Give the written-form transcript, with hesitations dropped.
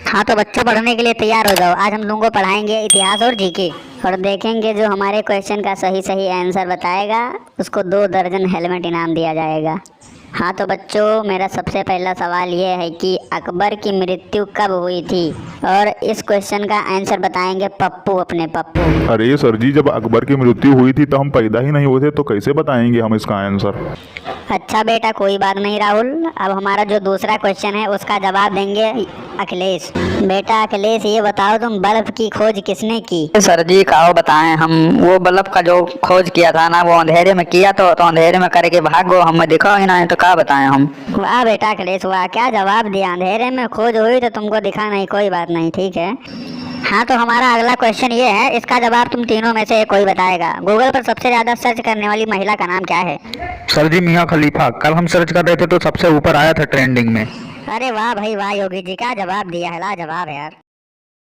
हाँ तो बच्चों पढ़ने के लिए तैयार हो जाओ। आज हम लोगों को पढ़ाएंगे इतिहास और जीके और देखेंगे जो हमारे क्वेश्चन का सही सही आंसर बताएगा उसको 2 दर्जन हेलमेट इनाम दिया जाएगा। हाँ तो बच्चों, मेरा सबसे पहला सवाल ये है कि अकबर की मृत्यु कब हुई थी? और इस क्वेश्चन का आंसर बताएंगे पप्पू, अपने पप्पू। अरे सर जी, जब अकबर की मृत्यु हुई थी तो हम पैदा ही नहीं हुए थे, तो कैसे बताएंगे हम इसका आंसर। अच्छा बेटा, कोई बात नहीं राहुल। अब हमारा जो दूसरा क्वेश्चन है उसका जवाब देंगे अखिलेश। बेटा अखिलेश, ये बताओ तुम बल्ब की खोज किसने की? सर जी कहो बताएं। हम वो बल्ब का जो खोज किया था ना, वो अंधेरे में किया तो अंधेरे में करके भागो, हमें दिखा ही नहीं तो क्या बताएं हम। वाह बेटा अखिलेश वाह, क्या जवाब दिया। अंधेरे में खोज हुई तो तुमको दिखा नहीं, कोई बात नहीं, ठीक है। हाँ तो हमारा अगला क्वेश्चन ये है, इसका जवाब तुम तीनों में से कोई बताएगा। गूगल पर सबसे ज्यादा सर्च करने वाली महिला का नाम क्या है? सर जी मियाँ खलीफा। कल हम सर्च कर रहे थे तो सबसे ऊपर आया था ट्रेंडिंग में। अरे वाह भाई वाह योगी जी, क्या जवाब दिया है, लाजवाब है यार।